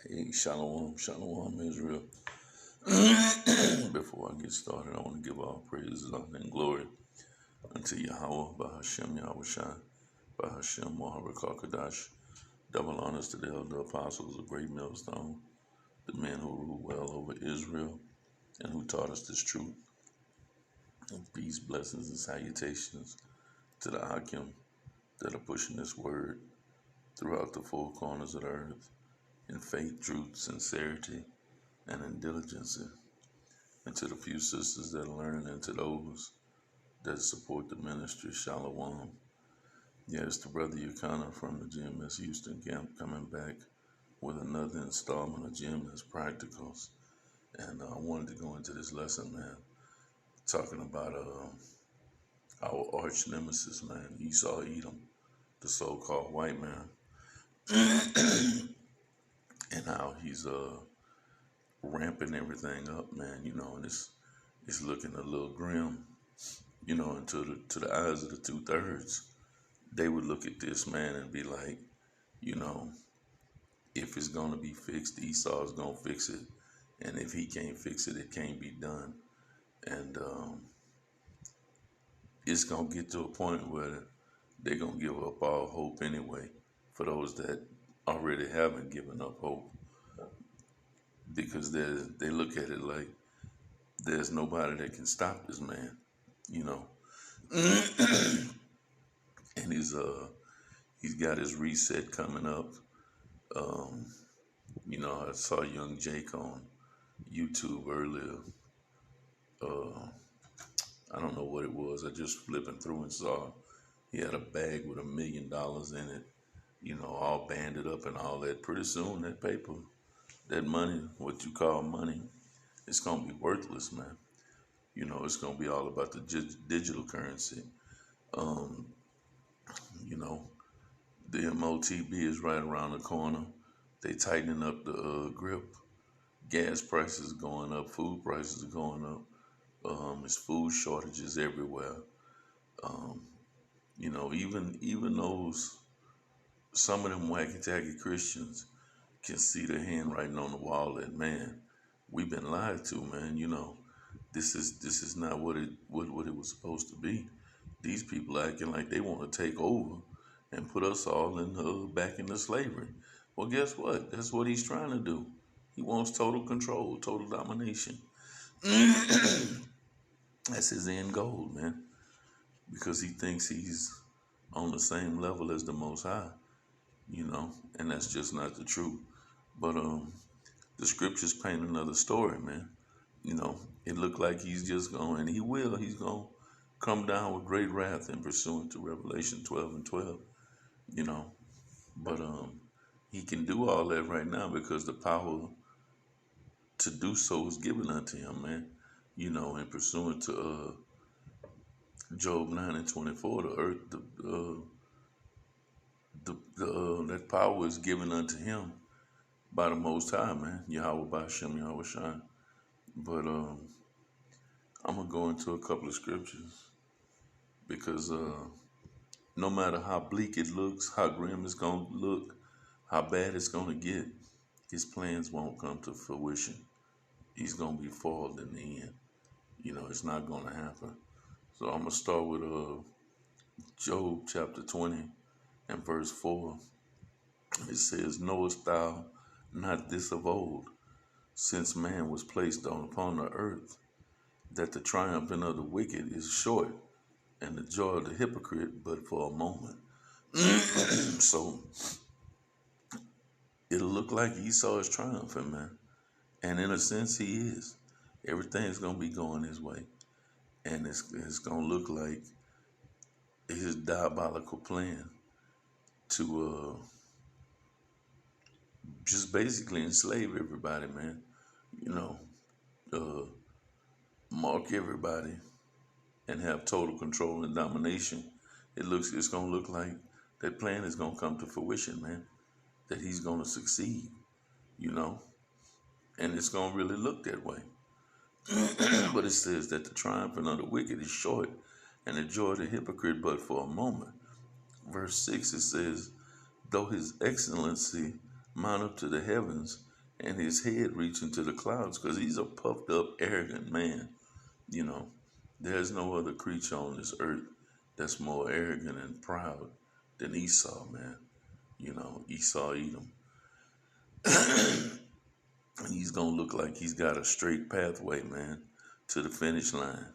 Hey, shalom, shalom, Israel. Before I get started, I want to give all praises, honor, and glory unto Yahweh, Bahashem Yahushai, Bahashem Mohabrakakadash. Double honors to the elder apostles of Great Millstone, the men who ruled well over Israel and who taught us this truth. And peace, blessings, and salutations to the Hakim that are pushing this word throughout the four corners of the earth in faith, truth, sincerity, and in diligence. And to the few sisters that learn, and to those that support the ministry, Shalom. Yes, the brother Yakana from the GMS Houston camp coming back with another installment of GMS Practicals. And I wanted to go into this lesson, man, talking about our arch nemesis, man, Esau Edom, the so-called white man, and how he's ramping everything up, man, and it's looking a little grim, and to the eyes of the two-thirds. They would look at this man and be like, you know, if it's going to be fixed, Esau's going to fix it. And if he can't fix it, it can't be done. And it's going to get to a point where they're going to give up all hope anyway for those that already haven't given up hope. Because they look at it like there's nobody that can stop this man, and he's got his reset coming up. I saw young Jake on YouTube earlier. I don't know what it was. I just flipping through and saw he had a bag with $1 million in it, all banded up and all that. Pretty soon, that paper, that money, what you call money, it's going to be worthless, man. It's going to be all about the digital currency. Um, you know, the MOTB is right around the corner. They tightening up the grip. Gas prices going up. Food prices are going up. There's food shortages everywhere. Um, even those, some of them wacky tacky Christians can see the handwriting on the wall that, man, we've been lied to, man. This is not what it was supposed to be. These people acting like they want to take over and put us all back into slavery. Well, guess what? That's what he's trying to do. He wants total control, total domination. That's his end goal, man, because he thinks he's on the same level as the Most High, and that's just not the truth. But the scriptures paint another story, man. It looked like he's just going, and he's going to come down with great wrath in pursuant to Revelation 12:12, but he can do all that right now because the power to do so is given unto him, man. In pursuant to Job 9:24, the earth, that power is given unto him by the Most High, man. Yahweh Bashem Yahweh Shai. But I'm gonna go into a couple of scriptures because no matter how bleak it looks, how grim it's gonna look, how bad it's gonna get, his plans won't come to fruition. He's gonna be foiled in the end. It's not gonna happen. So I'm gonna start with Job chapter 20 and verse 4. It says, "Knowest thou not this of old, since man was placed upon the earth, that the triumphing of the wicked is short, and the joy of the hypocrite but for a moment." So it'll look like Esau is triumphant, man. And in a sense, he is. Everything's going to be going his way. And it's going to look like his diabolical plan to just basically enslave everybody, man. Uh, mark everybody and have total control and domination. It's going to look like that plan is going to come to fruition, man. That he's going to succeed, and it's going to really look that way. But it says that the triumphing of the wicked is short, and the joy of the hypocrite but for a moment. Verse 6, it says, "Though his excellency mount up to the heavens, and his head reaching to the clouds, because he's a puffed up, arrogant man. You know, there's no other creature on this earth that's more arrogant and proud than Esau, man. Esau Edom. And he's gonna look like he's got a straight pathway, man, to the finish line,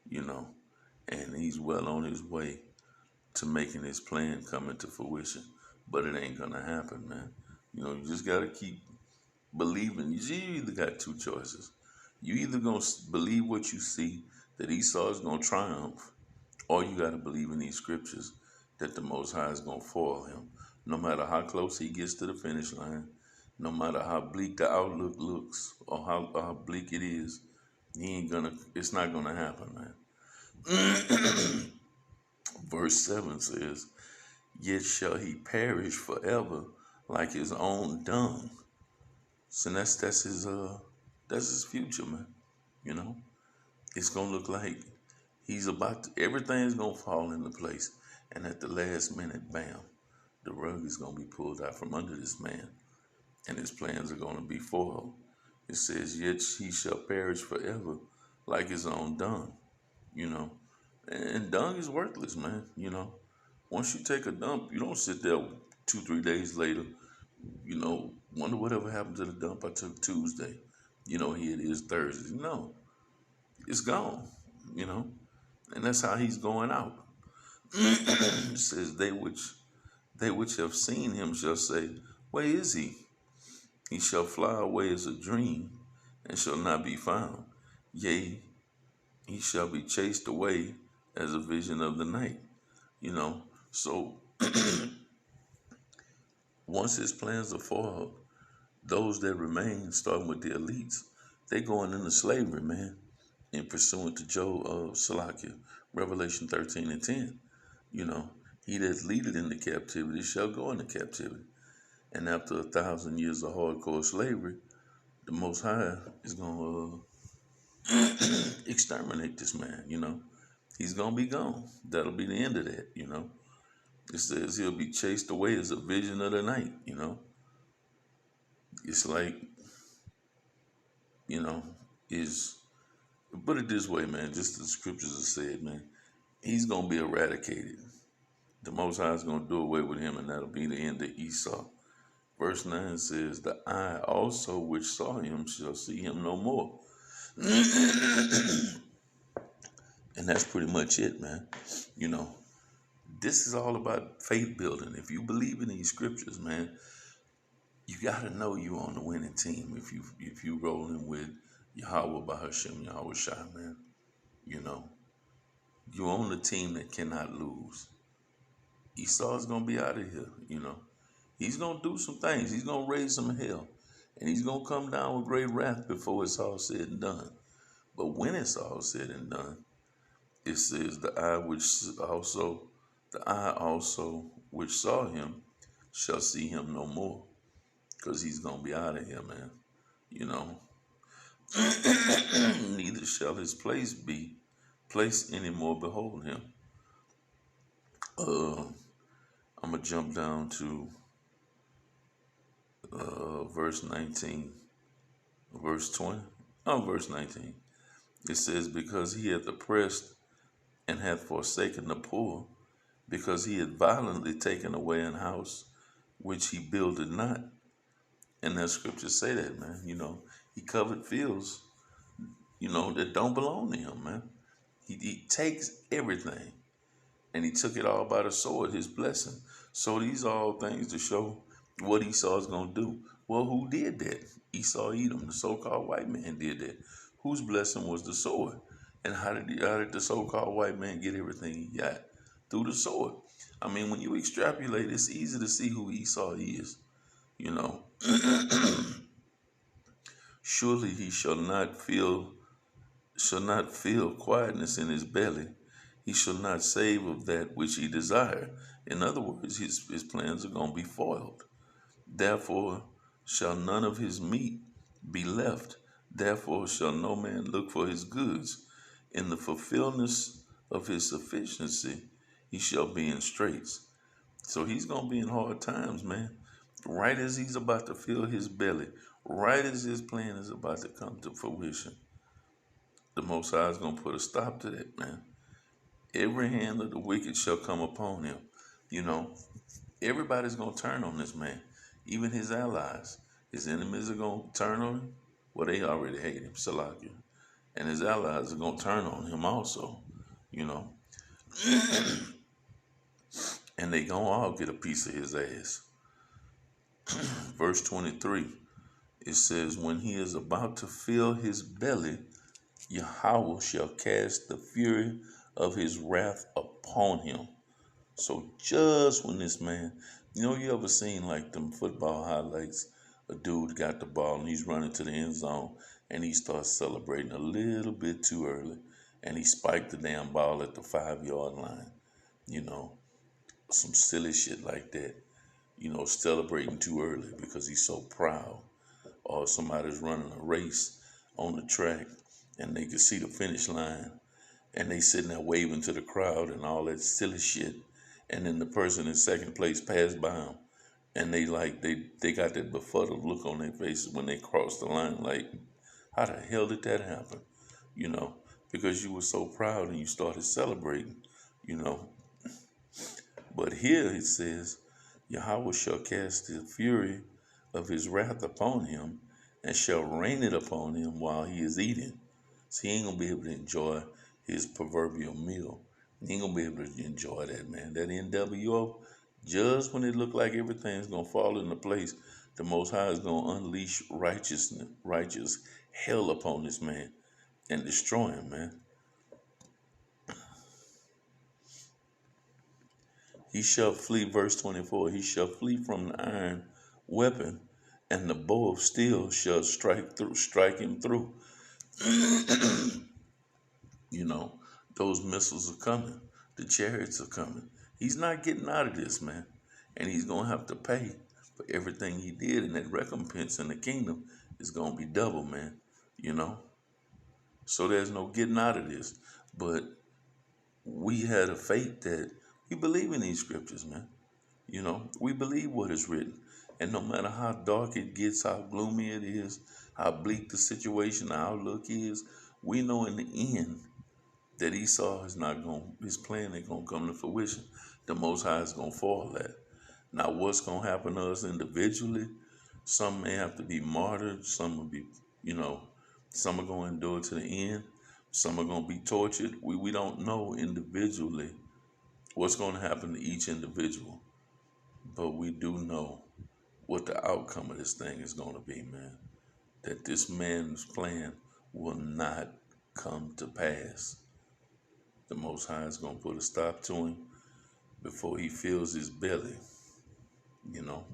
you know, and he's well on his way to making his plan come into fruition. But it ain't gonna happen, man. You just gotta keep believing. You either got two choices. You either gonna believe what you see, that Esau is gonna triumph, or you gotta believe in these scriptures that the Most High is gonna foil him. No matter how close he gets to the finish line, no matter how bleak the outlook looks or how bleak it is, it's not gonna happen, man. Verse 7 says, yet shall he perish forever like his own dung. So that's his future, man. You know, it's gonna look like everything's gonna fall into place, and at the last minute, bam, the rug is gonna be pulled out from under this man, and his plans are gonna be foiled. It says, yet he shall perish forever like his own dung. You know, and dung is worthless, man. Once you take a dump, you don't sit there 2, 3 days later, wonder whatever happened to the dump I took Tuesday. Here it is Thursday. No, it's gone, you know, and that's how he's going out. It says, they which have seen him shall say, where is he? He shall fly away as a dream and shall not be found. Yea, he shall be chased away as a vision of the night. So once his plans are foiled, those that remain, starting with the elites, they going into slavery, man, in pursuant to Salakia, Revelation 13 and 10. He that leadeth into captivity shall go into captivity. And after 1,000 years of hardcore slavery, the Most High is going to exterminate this man, He's going to be gone. That'll be the end of that, It says he'll be chased away as a vision of the night, It's like, is put it this way, man, just the scriptures have said, man, he's going to be eradicated. The Most High is going to do away with him, and that'll be the end of Esau. Verse 9 says, the eye also which saw him shall see him no more. And that's pretty much it, man. This is all about faith building. If you believe in these scriptures, man, you got to know you're on the winning team. If you rolling with Yahweh Bahashim, Yahweh Shai, man, you're on the team that cannot lose. Esau's going to be out of here, He's going to do some things. He's going to raise some hell. And he's going to come down with great wrath before it's all said and done. But when it's all said and done, it says the eye also which saw him shall see him no more. Because he's going to be out of here, man. Neither shall his place be placed anymore. Behold him. I'm going to jump down to verse 19, verse 20. Verse 19. It says, because he hath oppressed and hath forsaken the poor, because he had violently taken away an house which he builded not. And that scriptures say that, man. He covered fields, that don't belong to him, man. He takes everything, and he took it all by the sword, his blessing. So these are all things to show what Esau's going to do. Well, who did that? Esau Edom, the so-called white man, did that. Whose blessing was the sword? And how did the so-called white man get everything he got? Through the sword. I mean, when you extrapolate, it's easy to see who Esau is. Surely he shall not feel quietness in his belly. He shall not save of that which he desire. In other words, his plans are going to be foiled. Therefore shall none of his meat be left. Therefore shall no man look for his goods. In the fulfillment of his sufficiency, he shall be in straits. So he's going to be in hard times, man. Right as he's about to fill his belly, right as his plan is about to come to fruition, the Most High is going to put a stop to that, man. Every hand of the wicked shall come upon him. You know, everybody's going to turn on this man, even his allies. His enemies are going to turn on him. Well, they already hate him, Salakia. And his allies are going to turn on him also, you know. And they going to all get a piece of his ass. Verse 23, it says, when he is about to fill his belly, Yahweh shall cast the fury of his wrath upon him. So just when this man, you ever seen like them football highlights, a dude got the ball and he's running to the end zone and he starts celebrating a little bit too early and he spiked the damn ball at the 5-yard line, you know, some silly shit like that, celebrating too early because he's so proud. Or somebody's running a race on the track and they can see the finish line and they sitting there waving to the crowd and all that silly shit. And then the person in second place passed by them and they got that befuddled look on their faces when they crossed the line. Like, how the hell did that happen? You know, because you were so proud and you started celebrating, you know. But here it says, Yahweh shall cast the fury of his wrath upon him and shall rain it upon him while he is eating. So he ain't gonna be able to enjoy his proverbial meal. He ain't gonna be able to enjoy that, man. That NWO, just when it looked like everything's gonna fall into place, the Most High is gonna unleash righteous hell upon this man and destroy him, man. He shall flee, verse 24, he shall flee from the iron weapon, and the bow of steel shall strike him through. You know, those missiles are coming. The chariots are coming. He's not getting out of this, man. And he's going to have to pay for everything he did. And that recompense in the kingdom is going to be double, man. You know? So there's no getting out of this. But we had a faith that we believe in these scriptures, man. You know, we believe what is written. And no matter how dark it gets, how gloomy it is, how bleak the situation, the outlook is, we know in the end that Esau is not going, his plan ain't going to come to fruition. The Most High is going to fall at. Now, what's going to happen to us individually? Some may have to be martyred. Some will be, some are going to endure to the end. Some are going to be tortured. We don't know individually what's going to happen to each individual. But we do know what the outcome of this thing is going to be, man. That this man's plan will not come to pass. The Most High is going to put a stop to him before he fills his belly, you know.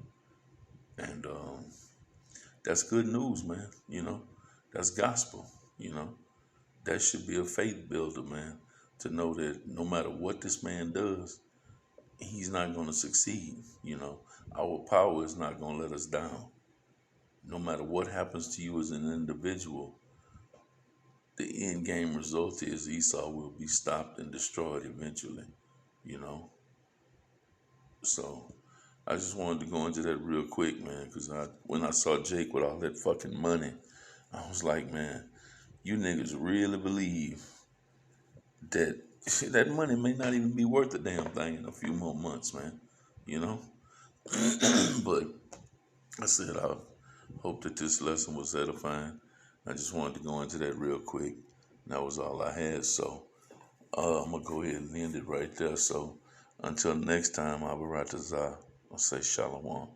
And that's good news, man, That's gospel, That should be a faith builder, man, to know that no matter what this man does, he's not going to succeed, Our power is not going to let us down. No matter what happens to you as an individual, the end game result is Esau will be stopped and destroyed eventually, So I just wanted to go into that real quick, man, because when I saw Jake with all that fucking money, I was like, man, you niggas really believe that that money may not even be worth a damn thing in a few more months, man, But I said I hope that this lesson was edifying. I just wanted to go into that real quick. That was all I had. So I'm going to go ahead and end it right there. So until next time, I'll say shalom.